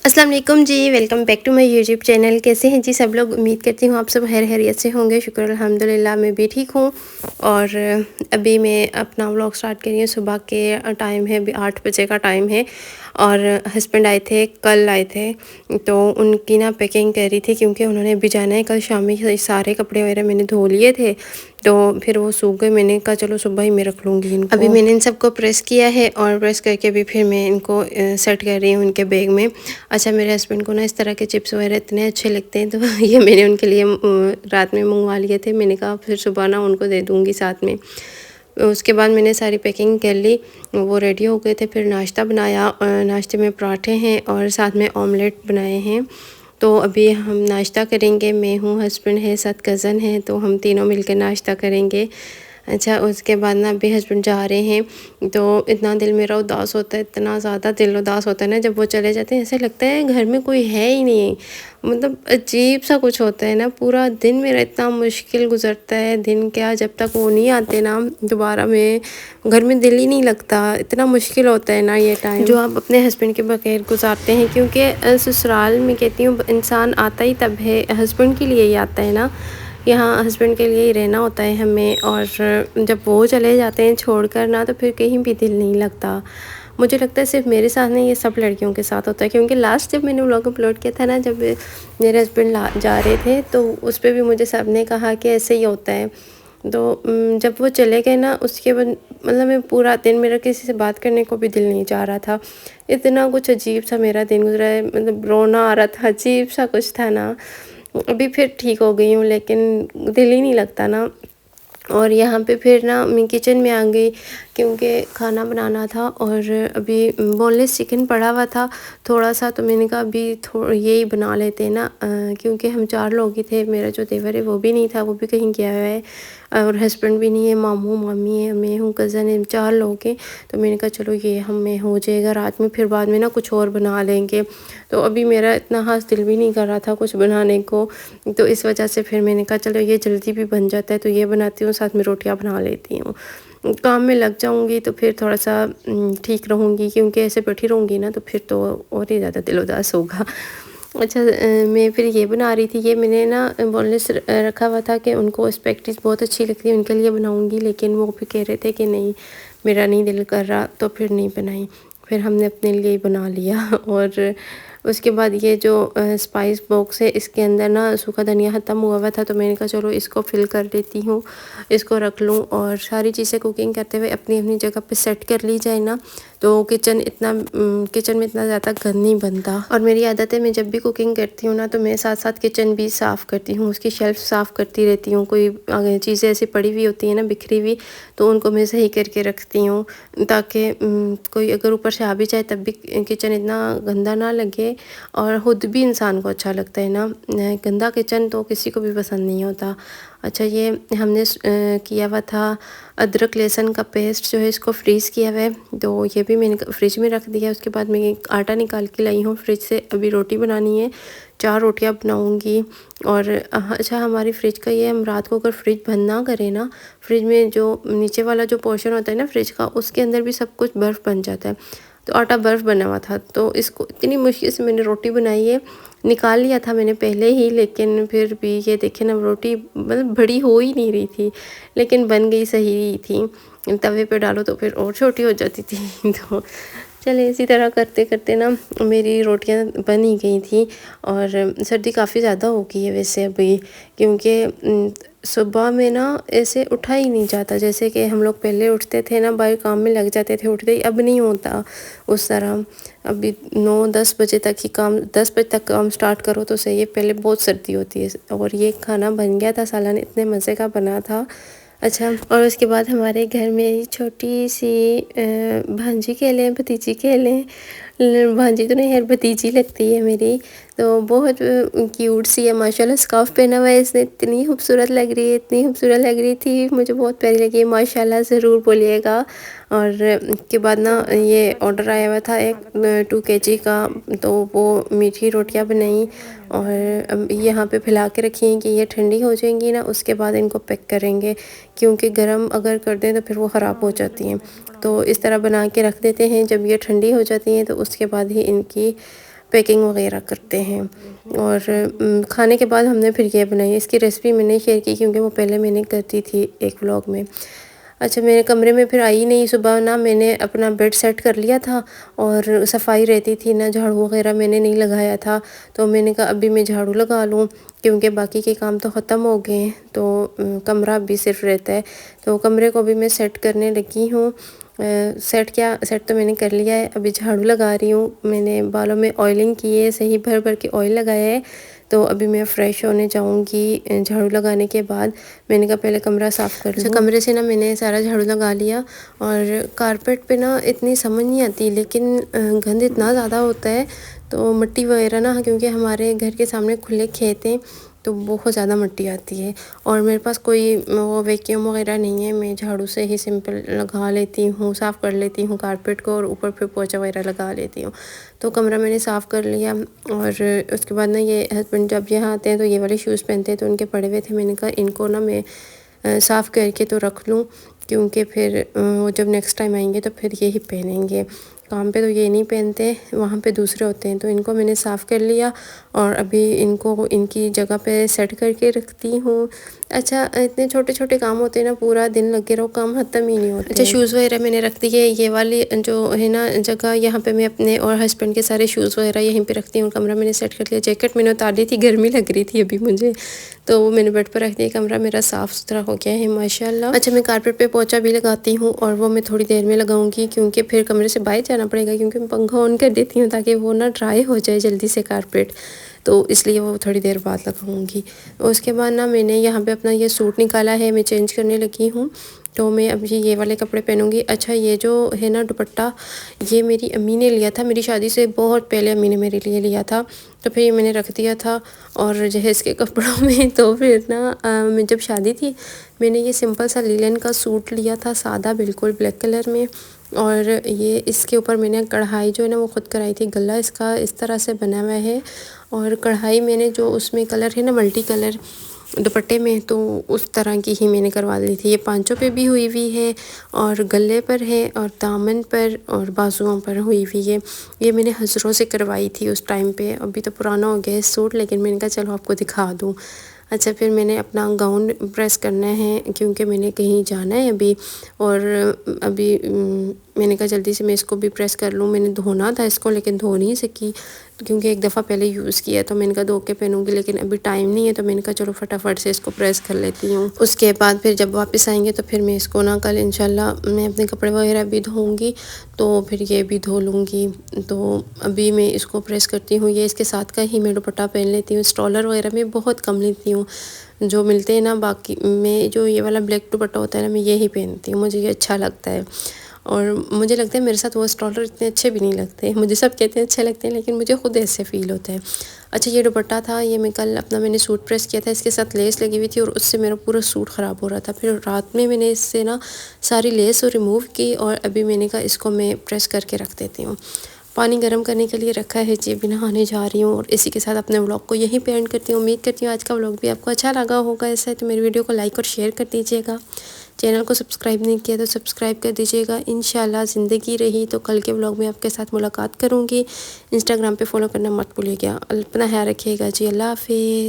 अस्सलाम वालेकुम जी, welcome back to my YouTube channel. कैसे हैं जी सब लोग? उम्मीद करती हूँ आप सब खैरियत से होंगे। शुक्र अल्हम्दुलिल्लाह मैं भी ठीक हूँ। और अभी मैं अपना व्लॉग स्टार्ट कर रही हूँ। सुबह के टाइम है, अभी 8 बजे का टाइम है। और हस्बैंड आए थे, कल आए थे, तो उनकी ना पैकिंग कर रही थी क्योंकि उन्होंने अभी जाना है। कल शाम में सारे कपड़े वगैरह मैंने धो लिए थे, तो फिर वो सूख गए। मैंने कहा चलो सुबह ही मैं रख लूँगी इनको। अभी मैंने इन सबको प्रेस किया है और प्रेस करके अभी फिर मैं इनको सेट कर रही हूँ इनके बैग में। अच्छा, मेरे हस्बैंड को ना इस तरह के चिप्स वगैरह इतने अच्छे लगते हैं, तो ये मैंने उनके लिए रात में मंगवा लिए थे। मैंने कहा फिर सुबह ना उनको दे दूँगी साथ में। उसके बाद मैंने सारी पैकिंग कर ली, वो रेडी हो गए थे। फिर नाश्ता बनाया, नाश्ते में पराठे हैं और साथ में ऑमलेट बनाए हैं। तो अभी हम नाश्ता करेंगे। मैं हूँ, हस्बैंड है, साथ कज़न है, तो हम तीनों मिलकर नाश्ता करेंगे। अच्छा, उसके बाद ना अभी हस्बैंड जा रहे हैं, तो इतना दिल मेरा उदास होता है, इतना ज़्यादा दिल उदास होता है ना जब वो चले जाते हैं। ऐसे लगता है घर में कोई है ही नहीं, मतलब अजीब सा कुछ होता है ना। पूरा दिन मेरा इतना मुश्किल गुजरता है। दिन क्या, जब तक वो नहीं आते ना दोबारा, में घर में दिल ही नहीं लगता। इतना मुश्किल होता है ना ये टाइम जो आप अपने हस्बैंड के बगैर गुजारते हैं। क्योंकि ससुराल में कहती हूँ इंसान आता ही तब है, हस्बैंड के लिए ही आता है ना। यहाँ हस्बैंड के लिए ही रहना होता है हमें। और जब वो चले जाते हैं छोड़कर ना, तो फिर कहीं भी दिल नहीं लगता। मुझे लगता है सिर्फ मेरे साथ नहीं, ये सब लड़कियों के साथ होता है। क्योंकि लास्ट जब मैंने व्लॉग अपलोड किया था ना, जब मेरे हस्बैंड जा रहे थे, तो उस पर भी मुझे सब ने कहा कि ऐसे ही होता है। तो जब वो चले गए ना, उसके बाद मतलब मैं पूरा दिन, मेरा किसी से बात करने को भी दिल नहीं चाह रहा था। इतना कुछ अजीब सा मेरा दिन गुजरा है, मतलब रोना आ रहा था, अजीब सा कुछ था ना। अभी फिर ठीक हो गई हूँ, लेकिन दिल ही नहीं लगता ना। और यहाँ पे फिर ना मैं किचन में आ गई क्योंकि खाना बनाना था। और अभी बोनलेस चिकन पड़ा हुआ था थोड़ा सा, तो मैंने कहा अभी यही बना लेते हैं ना। क्योंकि हम 4 लोग ही थे। मेरा जो देवर है वो भी नहीं था, वो भी कहीं गया हुआ है। और हस्बैंड भी नहीं है, मामू मामी है, मैं हूँ, कज़न है, 4 लोग हैं। तो मैंने कहा चलो ये हमें हो जाएगा रात में, फिर बाद में ना कुछ और बना लेंगे। तो अभी मेरा इतना खास दिल भी नहीं कर रहा था कुछ बनाने को, तो इस वजह से फिर मैंने कहा चलो ये जल्दी भी बन जाता है, तो ये बनाती हूँ, साथ में रोटियां बना लेती हूँ। काम में लग जाऊँगी तो फिर थोड़ा सा ठीक रहूँगी। क्योंकि ऐसे बैठी रहूँगी ना तो फिर तो और ही ज़्यादा दिल उदास होगा। अच्छा, मैं फिर ये बना रही थी। ये मैंने ना बोनलेस रखा हुआ था कि उनको स्पेक्टिस बहुत अच्छी लगती है, उनके लिए बनाऊँगी। लेकिन वो भी कह रहे थे कि नहीं, मेरा नहीं दिल कर रहा, तो फिर नहीं बनाई। फिर हमने अपने लिए ही बना लिया। और उसके बाद ये जो स्पाइस बॉक्स है, इसके अंदर ना सूखा धनिया ख़त्म हुआ हुआ था, तो मैंने कहा चलो इसको फिल कर देती हूँ, इसको रख लूँ। और सारी चीज़ें कुकिंग करते हुए अपनी अपनी जगह पे सेट कर ली जाए ना, तो किचन में इतना ज़्यादा गंद नहीं बनता। और मेरी आदत है, मैं जब भी कुकिंग करती हूँ ना, तो मैं साथ साथ किचन भी साफ़ करती हूँ, उसकी शेल्फ साफ़ करती रहती हूँ। कोई चीज़ें ऐसी पड़ी हुई होती हैं ना, बिखरी हुई, तो उनको मैं सही करके रखती हूँ, ताकि कोई अगर ऊपर से आ भी जाए तब भी किचन इतना गंदा ना लगे। और ख़ुद भी इंसान को अच्छा लगता है ना। गंदा किचन तो किसी को भी पसंद नहीं होता। अच्छा, ये हमने किया हुआ था अदरक लहसुन का पेस्ट, जो है इसको फ्रीज़ किया हुआ है, तो ये भी मैंने फ्रिज में रख दिया। उसके बाद मैं आटा निकाल के लाई हूँ फ्रिज से। अभी रोटी बनानी है, 4 रोटियां बनाऊंगी। और अच्छा, हमारी फ्रिज का ये, हम रात को अगर फ्रिज बंद ना करें ना, फ्रिज में जो नीचे वाला जो पोर्शन होता है ना फ्रिज का, उसके अंदर भी सब कुछ बर्फ़ बन जाता है। तो आटा बर्फ़ बना हुआ था, तो इसको इतनी मुश्किल से मैंने रोटी बनाई है। निकाल लिया था मैंने पहले ही, लेकिन फिर भी ये देखे ना, रोटी मतलब बड़ी हो ही नहीं रही थी, लेकिन बन गई, सही थी। तवे पे डालो तो फिर और छोटी हो जाती थी। तो चले, इसी तरह करते करते ना मेरी रोटियां बन ही गई थी। और सर्दी काफ़ी ज़्यादा हो गई है वैसे अभी, क्योंकि सुबह में ना ऐसे उठा ही नहीं जाता। जैसे कि हम लोग पहले उठते थे ना, बाहर काम में लग जाते थे उठते ही, अब नहीं होता उस तरह। अभी 9-10 बजे तक ही काम, 10 बजे तक काम स्टार्ट करो तो सही है, पहले बहुत सर्दी होती है। और ये खाना बन गया था सालन, इतने मज़े का बना था। अच्छा, और उसके बाद हमारे घर में छोटी सी भांजी कह लें, भतीजी कह लें, भांजी तो नहीं, यार भतीजी लगती है मेरी। तो बहुत क्यूट सी है माशाल्लाह। स्कार्फ पहना हुआ है इसने, इतनी खूबसूरत लग रही है, इतनी खूबसूरत लग रही थी, मुझे बहुत प्यारी लगी है। माशाल्लाह ज़रूर बोलिएगा। और के बाद ना ये ऑर्डर आया हुआ था एक 2 केजी का, तो वो मीठी रोटियां बनाई। और यहाँ पे फैला के रखी हैं कि ये ठंडी हो जाएंगी ना, उसके बाद इनको पैक करेंगे। क्योंकि गर्म अगर कर दें तो फिर वो ख़राब हो जाती हैं। तो इस तरह बना के रख देते हैं, जब ये ठंडी हो जाती हैं तो उसके बाद ही इनकी पैकिंग वगैरह करते हैं। और खाने के बाद हमने फिर ये बनाई। इसकी रेसिपी मैंने शेयर की क्योंकि वो पहले मैंने करती थी एक व्लॉग में। अच्छा, मेरे कमरे में फिर आई नहीं सुबह ना, मैंने अपना बेड सेट कर लिया था और सफाई रहती थी ना, झाड़ू वगैरह मैंने नहीं लगाया था। तो मैंने कहा अभी मैं झाड़ू लगा लूँ क्योंकि बाकी के काम तो ख़त्म हो गए हैं, तो कमरा भी सिर्फ रहता है। तो कमरे को भी मैं सेट करने लगी हूँ। सेट तो मैंने कर लिया है, अभी झाड़ू लगा रही हूँ। मैंने बालों में ऑयलिंग की है, सही भर भर के ऑयल लगाया है। तो अभी मैं फ़्रेश होने जाऊँगी झाड़ू लगाने के बाद। मैंने कहा पहले कमरा साफ़ कर लूँ। कमरे से ना मैंने सारा झाड़ू लगा लिया। और कारपेट पे ना इतनी समझ नहीं आती, लेकिन गंद इतना ज़्यादा होता है। तो मिट्टी वगैरह ना, क्योंकि हमारे घर के सामने खुले खेत हैं तो बहुत ज़्यादा मिट्टी आती है। और मेरे पास कोई वो वैक्यूम वगैरह नहीं है, मैं झाड़ू से ही सिंपल लगा लेती हूँ, साफ़ कर लेती हूँ कारपेट को और ऊपर फिर पोंछा वगैरह लगा लेती हूँ। तो कमरा मैंने साफ़ कर लिया। और उसके बाद ना ये हस्बैंड जब यहाँ आते हैं तो ये वाले शूज़ पहनते हैं, तो उनके पड़े हुए थे। मैंने कहा इनको ना मैं साफ़ करके तो रख लूँ, क्योंकि फिर वो जब नेक्स्ट टाइम आएंगे तो फिर यही पहनेंगे। काम पे तो ये नहीं पहनते, वहाँ पे दूसरे होते हैं। तो इनको मैंने साफ़ कर लिया और अभी इनको इनकी जगह पे सेट करके रखती हूँ। अच्छा, इतने छोटे छोटे काम होते हैं ना, पूरा दिन लगे रहो, काम ख़त्म ही नहीं होते। अच्छा, शूज़ वगैरह मैंने रख दिए। ये वाली जो है ना जगह, यहाँ पे मैं अपने और हस्बैंड के सारे शूज़ वगैरह यहीं पे रखती हूँ। कमरा मैंने सेट कर लिया। जैकेट मैंने उतार ली थी, गर्मी लग रही थी अभी मुझे, तो वो मैंने बेड पर रख दिया। कमरा मेरा साफ़ सुथरा हो गया है माशाल्लाह। अच्छा, मैं कारपेट पे पोंछा भी लगाती हूँ और वो मैं थोड़ी देर में लगाऊंगी, क्योंकि फिर कमरे से बाहर जाना पड़ेगा, क्योंकि मैं पंखा ऑन कर देती हूँ ताकि वो ना ड्राई हो जाए जल्दी से कारपेट, तो इसलिए वो थोड़ी देर बाद लगाऊंगी। उसके बाद ना मैंने यहाँ पे अपना ये सूट निकाला है, मैं चेंज करने लगी हूँ। तो मैं अभी ये वाले कपड़े पहनूंगी। अच्छा, ये जो है ना दुपट्टा, ये मेरी अम्मी ने लिया था मेरी शादी से बहुत पहले, अम्मी ने मेरे लिए लिया था। तो फिर ये मैंने रख दिया था और जहेज़ के कपड़ों में। तो फिर ना मैं जब शादी थी, मैंने ये सिंपल सा लीलन का सूट लिया था, सादा बिल्कुल ब्लैक कलर में। और ये इसके ऊपर मैंने कढ़ाई जो है ना वो ख़ुद कराई थी। गला इसका इस तरह से बना हुआ है और कढ़ाई मैंने जो उसमें कलर है ना मल्टी कलर दुपट्टे में, तो उस तरह की ही मैंने करवा ली थी। ये पांचों पे भी हुई हुई है और गले पर है और दामन पर और बाजुओं पर हुई हुई है। ये मैंने हजरों से करवाई थी उस टाइम पे। अभी तो पुराना हो गया है सूट, लेकिन मैंने कहा चलो आपको दिखा दूँ। अच्छा, फिर मैंने अपना गाउन प्रेस करना है क्योंकि मैंने कहीं जाना है अभी। और अभी मैंने कहा जल्दी से मैं इसको भी प्रेस कर लूँ। मैंने धोना था इसको, लेकिन धो नहीं सकी क्योंकि एक दफ़ा पहले यूज़ किया, तो मैंने कहा धो के पहनूंगी, लेकिन अभी टाइम नहीं है। तो मैंने कहा चलो फटाफट से इसको प्रेस कर लेती हूँ। उसके बाद फिर जब वापस आएंगे तो फिर मैं इसको ना कल इंशाल्लाह मैं अपने कपड़े वगैरह भी धोऊँगी, तो फिर ये भी धो लूँगी। तो अभी मैं इसको प्रेस करती हूँ। ये इसके साथ का ही मैं दुपट्टा पहन लेती हूँ। स्टॉलर वगैरह मैं बहुत कम लेती हूँ, जो मिलते हैं ना। बाकी मैं जो ये वाला ब्लैक दुपट्टा होता है ना, मैं यही पहनती हूँ, मुझे ये अच्छा लगता है। और मुझे लगता है मेरे साथ वो स्टॉलर इतने अच्छे भी नहीं लगते। मुझे सब कहते हैं अच्छे लगते हैं, लेकिन मुझे खुद ऐसे फ़ील होता है। अच्छा, ये दुपट्टा था, ये मैं कल अपना मैंने सूट प्रेस किया था, इसके साथ लेस लगी हुई थी और उससे मेरा पूरा सूट ख़राब हो रहा था। फिर रात में मैंने इससे ना सारी लेस रिमूव की और अभी मैंने कहा इसको मैं प्रेस करके रख देती हूँ। पानी गर्म करने के लिए रखा है जी, अभी नहाने जा रही हूँ। और इसी के साथ अपने व्लॉग को यहीं पे एंड करती हूँ। उम्मीद करती हूँ आज का व्लॉग भी आपको अच्छा लगा होगा। ऐसा है तो मेरी वीडियो को लाइक और शेयर कर दीजिएगा। चैनल को सब्सक्राइब नहीं किया तो सब्सक्राइब कर दीजिएगा। इंशाल्लाह ज़िंदगी रही तो कल के व्लॉग में आपके साथ मुलाकात करूँगी। इंस्टाग्राम पे फॉलो करना मत भूलिएगा। अपना ख्याल रखिएगा जी, अल्लाह हाफिज़।